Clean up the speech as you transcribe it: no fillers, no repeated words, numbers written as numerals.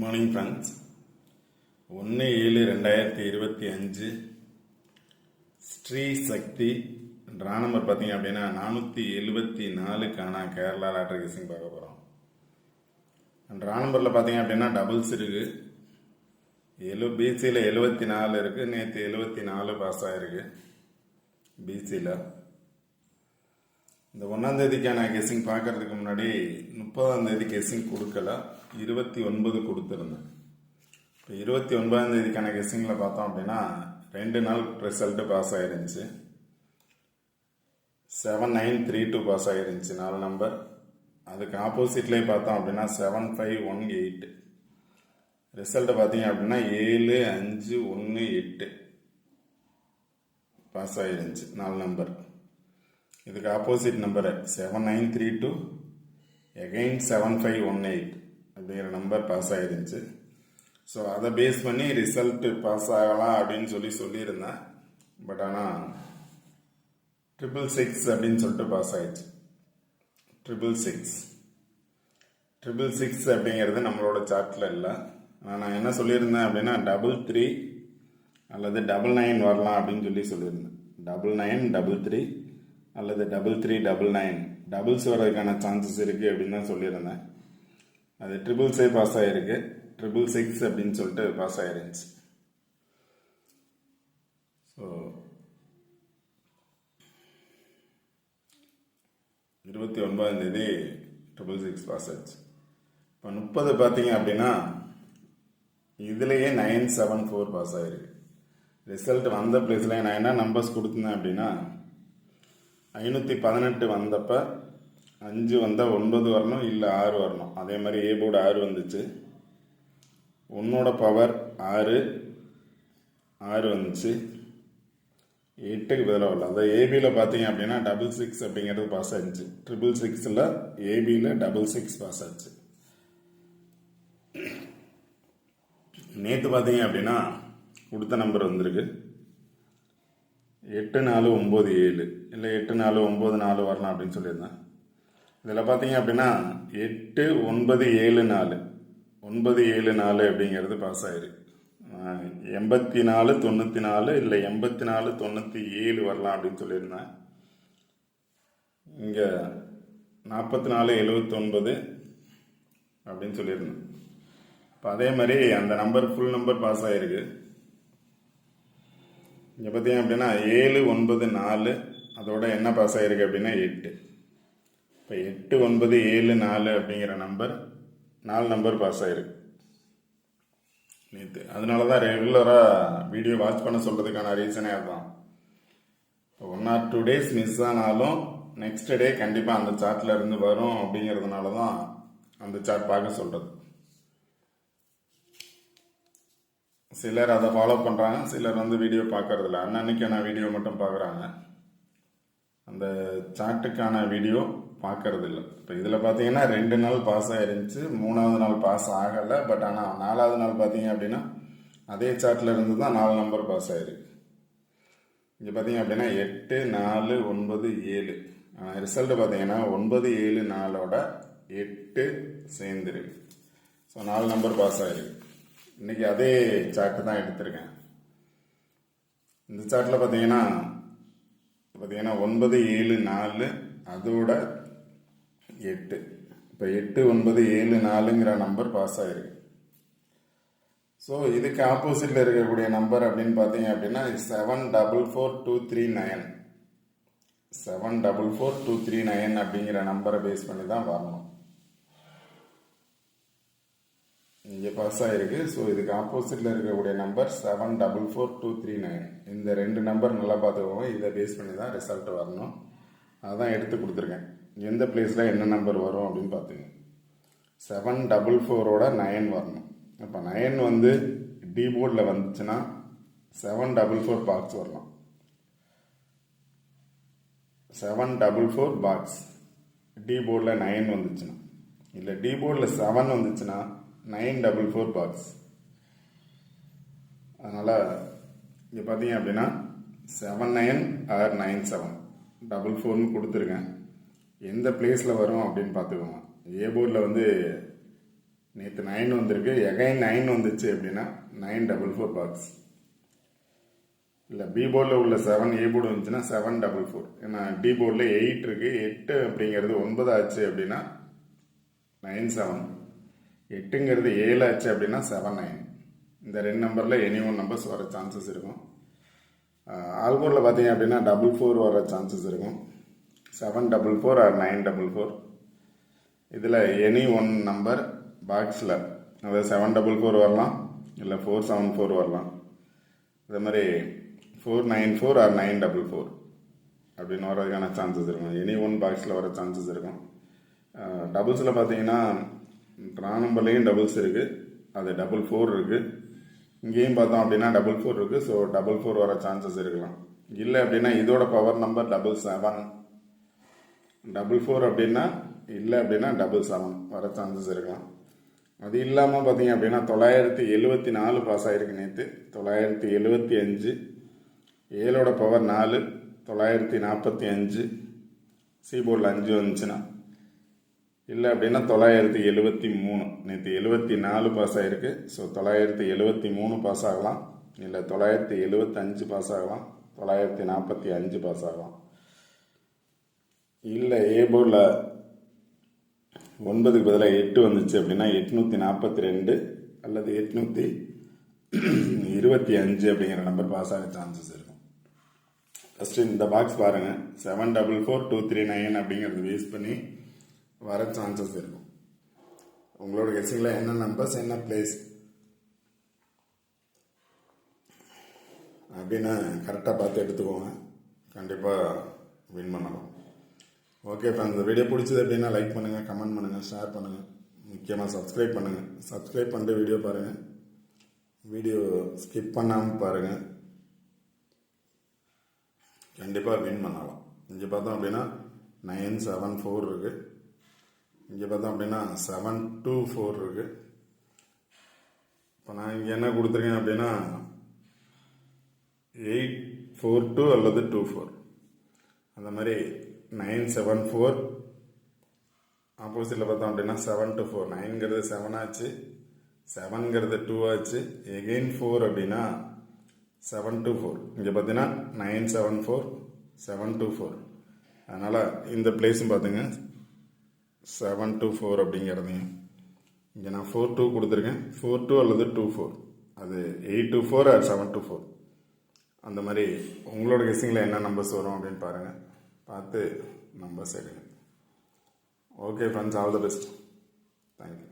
Good morning friends. 1/7/2025 Sri சக்தி draw number பார்த்தீங்க அப்படின்னா 474க்கான Kerala lottery கேசிங் பார்க்க போகிறோம். ட்ரா நம்பரில் பார்த்தீங்க அப்படின்னா டபுள்ஸ் இருக்குது. பிசியில் 74 இருக்குது. நேற்று 74 பாஸ் ஆகிருக்கு பிசியில். இந்த 1ஆம் தேதிக்கான கெஸ்ஸிங் பார்க்கறதுக்கு முன்னாடி 30ஆம் தேதி கெஸ்ஸிங் கொடுக்கல, 29 கொடுத்துருந்தேன். இப்போ 29ஆம் தேதிக்கான கெஸ்ஸிங்கில் பார்த்தோம் அப்படின்னா 2 நாள் ரிசல்ட்டு பாஸ் ஆகிருந்துச்சு. 7932 பாஸ் ஆகிருந்துச்சு 4 நம்பர். அதுக்கு ஆப்போசிட்லேயே பார்த்தோம் அப்படின்னா 7518 ரிசல்ட்டை பார்த்தீங்க அப்படின்னா 7518 பாஸ் ஆகிருந்துச்சு 4 நம்பர். இதுக்கு ஆப்போசிட் நம்பர் 7932 அகைன் 7518 அப்படிங்கிற நம்பர் பாஸ் ஆகிருந்துச்சு. ஸோ அதை பேஸ் பண்ணி ரிசல்ட்டு பாஸ் ஆகலாம் அப்படின்னு சொல்லியிருந்தேன். பட் ஆனால் 666 அப்படின்னு சொல்லிட்டு பாஸ் ஆகிடுச்சு. 666 அப்படிங்கிறது நம்மளோட சார்ட்டில் இல்லை. நான் என்ன சொல்லியிருந்தேன் அப்படின்னா 33 அல்லது 99 வரலாம் அப்படின்னு சொல்லியிருந்தேன். 9933 அல்லது 3399 டபுள்ஸ் வர்றதுக்கான சான்சஸ் இருக்குது அப்படின்னு தான் சொல்லியிருந்தேன். அது 666 பாஸ் ஆகிருக்கு. 666 அப்படின்னு சொல்லிட்டு பாஸ் ஆகிருந்துச்சு. ஸோ 29ஆம் தேதி 666 பாஸ் ஆச்சு. இப்போ 30 பார்த்தீங்க அப்படின்னா இதுலேயே 974 பாஸ் ஆகிருக்கு. ரிசல்ட் வந்த பிளேஸில் நான் என்ன நம்பர்ஸ் கொடுத்துருந்தேன் அப்படின்னா 518 வந்தப்போ 5 வந்தால் 9 வரணும், இல்லை 6 வரணும். அதே மாதிரி ஏ போர்டு 6 வந்துச்சு. 1ஓட பவர் 6 வந்துச்சு. 8க்கு பதிலாக வரல. அதாவது ஏபியில் பார்த்தீங்க அப்படின்னா 66 அப்படிங்கிறது பாஸ் ஆச்சு. 666ல் ஏபியில் 66 பாஸ் ஆச்சு. நேற்று பார்த்தீங்க அப்படின்னா கொடுத்த நம்பர் வந்திருக்கு 8497 இல்லை 8494 வரலாம் அப்படின்னு சொல்லியிருந்தேன். இதில் பார்த்தீங்க அப்படின்னா 8974 அப்படிங்கிறது பாஸ் ஆயிருக்கு. 8494 இல்லை 8497 வரலாம் அப்படின்னு சொல்லியிருந்தேன். இங்கே 4479 அப்படின்னு சொல்லியிருந்தேன். இப்போ அதே மாதிரி அந்த நம்பர் ஃபுல் நம்பர் பாஸ் ஆகிருக்கு. இங்கே பார்த்தீங்க அப்படின்னா 794 அதோட என்ன பாஸ் ஆகிருக்கு அப்படின்னா 8. இப்போ 8974 அப்படிங்கிற நம்பர் 4 நம்பர் பாஸ் ஆகிருக்கு நேற்று. அதனால தான் ரெகுலராக வீடியோ வாட்ச் பண்ண சொல்கிறதுக்கான ரீசனே அதுதான். இப்போ 1 or 2 days மிஸ் ஆனாலும் நெக்ஸ்ட் டே கண்டிப்பாக அந்த சார்ட்டில் இருந்து வரும் அப்படிங்கிறதுனால தான் அந்த சார்ட் பார்க்க சொல்கிறது. சிலர் அதை ஃபாலோ பண்ணுறாங்க, சிலர் வீடியோ பார்க்கறதில்ல. அன்னன்னைக்கான வீடியோ மட்டும் பார்க்குறாங்க, அந்த சார்ட்டுக்கான வீடியோ பார்க்கறதில்ல. இப்போ இதில் பார்த்தீங்கன்னா 2 நாள் பாஸ் ஆகிருந்துச்சு, 3ஆவது நாள் பாஸ் ஆகலை. பட் ஆனால் 4ஆவது நாள் பார்த்தீங்க அப்படின்னா அதே சார்ட்டில் இருந்து தான் 4 நம்பர் பாஸ் ஆகிருக்கு. இங்கே பார்த்தீங்க அப்படின்னா 8497 ரிசல்ட்டு பார்த்தீங்கன்னா 974ஓட 8 சேர்ந்துருக்கு. ஸோ 4 நம்பர் பாஸ் ஆகிருக்கு. இன்றைக்கி அதே சார்ட்டு தான் எடுத்திருக்கேன். இந்த சார்ட்டில் பார்த்தீங்கன்னா 974 அதோட 8. இப்போ 8974ங்கிற நம்பர் பாஸ் ஆகிருக்கு. ஸோ இதுக்கு ஆப்போசிட்டில் இருக்கக்கூடிய நம்பர் அப்படின்னு பார்த்தீங்க அப்படின்னா 744239 744239 அப்படிங்கிற நம்பரை பேஸ் பண்ணி தான் வரணும். இங்கே பாஸ் ஆகிருக்கு. ஸோ இதுக்கு ஆப்போசிட்டில் இருக்கக்கூடிய நம்பர் 744239. இந்த 2 நம்பர் நல்லா பார்த்துக்கோங்க. இதை பேஸ் பண்ணி தான் ரிசல்ட் வரணும். அதான் எடுத்து கொடுத்துருக்கேன். எந்த பிளேஸில் என்ன நம்பர் வரும் அப்படின்னு பார்த்துங்க. 744ஓட 9 வரணும். இப்போ 9 டி போர்டில் வந்துச்சுன்னா 744 பாக்ஸ் வரலாம். 744 பாக்ஸ் டி போர்டில் 9 வந்துச்சுன்னா, இல்லை டி போர்டில் 7 வந்துச்சுன்னா 944 பாக்ஸ். அதனால் இங்கே பார்த்தீங்க அப்படின்னா 79 or 97 44ன்னு கொடுத்துருக்கேன். எந்த பிளேஸில் வரும் அப்படின்னு பார்த்துக்கோங்க. ஏ போர்டில் நேற்று 9 வந்திருக்கு, எகைன் 9 வந்துச்சு அப்படின்னா 944 பாக்ஸ். இல்லை பி போர்டில் உள்ள 7 ஏ போர்டு வந்துச்சுன்னா 744. ஏன்னா டி போர்டில் 8 இருக்குது. 8 அப்படிங்கிறது 9 ஆச்சு அப்படின்னா 97. 8ங்கிறது 7 ஆச்சு அப்படின்னா 79. இந்த 2 நம்பரில் எனி ஒன் நம்பர்ஸ் வர சான்சஸ் இருக்கும். ஆல்போர்டில் பார்த்தீங்க அப்படின்னா 44 வர சான்சஸ் இருக்கும். 744 ஆர் 944. இதில் எனி ஒன் நம்பர் பாக்ஸில், அதாவது 744 வரலாம், இல்லை 474 வரலாம். அதே மாதிரி 494 ஆர் 944 அப்படின்னு வர்றதுக்கான சான்சஸ் இருக்கும். எனி ஒன் பாக்ஸில் வர சான்சஸ் இருக்கும். டபுள்ஸில் பார்த்தீங்கன்னா ட்ரா நம்பர்லேயும் டபுள்ஸ் இருக்குது, அது 44 இருக்குது. இங்கேயும் பார்த்தோம் அப்படின்னா 44 இருக்குது. ஸோ 44 வர சான்சஸ் இருக்கலாம். இல்லை அப்படின்னா இதோட பவர் நம்பர் 77. 44 அப்படின்னா இல்லை அப்படின்னா 77 வர சான்சஸ் இருக்கலாம். அது இல்லாமல் பார்த்தீங்க அப்படின்னா 974 பாஸ் ஆகிருக்கு நேற்று. 975. 7ஓட பவர் 4, 945. சிபோர்டில் 5 வந்துச்சுன்னா. இல்லை அப்படின்னா 973. நேற்று 74 பாஸ் ஆகிருக்கு. ஸோ 973 பாஸ் ஆகலாம், இல்லை 975 பாஸ் ஆகலாம், 945 பாஸ் ஆகலாம். இல்லை ஏ போர்டில் 9க்கு பதிலாக 8 வந்துச்சு அப்படின்னா 842 அல்லது 825 அப்படிங்கிற நம்பர் பாஸ் ஆக சான்சஸ் இருக்கும். ஃபஸ்ட்டு இந்த பாக்ஸ் பாருங்கள். 744239 அப்படிங்கிறது பேஸ் பண்ணி வர சான்சஸ் இருக்கும். உங்களோட கெஸ்ஸிங்கில் என்ன நம்பர்ஸ், என்ன பிளேஸ் அப்படின்னு கரெக்டாக பார்த்து எடுத்துக்கோங்க. கண்டிப்பாக வின் பண்ணலாம். ஓகே ஃப்ரெண்ட்ஸ், இந்த வீடியோ பிடிச்சது அப்படின்னா லைக் பண்ணுங்கள், கமெண்ட் பண்ணுங்கள், ஷேர் பண்ணுங்கள், முக்கியமாக சப்ஸ்கிரைப் பண்ணுங்கள். சப்ஸ்கிரைப் பண்ணிட்டு வீடியோ பாருங்கள். வீடியோ ஸ்கிப் பண்ணாமல் பாருங்கள். கண்டிப்பாக வின் பண்ணலாம். இங்கே பார்த்தோம் அப்படின்னா 974 இருக்குது. இங்கே பார்த்தோம் அப்படின்னா 724 இருக்குது. இப்போ நான் இங்கே என்ன கொடுத்துருக்கேன் அப்படின்னா 842 அல்லது 24. அந்த மாதிரி 974 ஆப்போசிட்டில் பார்த்தோம் அப்படின்னா 724. 9ங்கிறது 7 ஆச்சு, 7ங்கிறது 2 ஆச்சு, எகெயின் 4 அப்படின்னா 724. இங்கே பார்த்தீங்கன்னா 974 724. அதனால் இந்த பிளேஸும் பார்த்துங்க 724 அப்படிங்கிறதையும். இங்கே நான் 42 கொடுத்துருக்கேன். 42 அல்லது 24, அது 824 ஆர் 724. அந்த மாதிரி உங்களோட கெஸ்ஸிங்கில் என்ன நம்பர்ஸ் வரும் அப்படின்னு பாருங்கள். பார்த்து நம்பர்ஸ் எடுங்க. Okay friends, all the best. Thank you.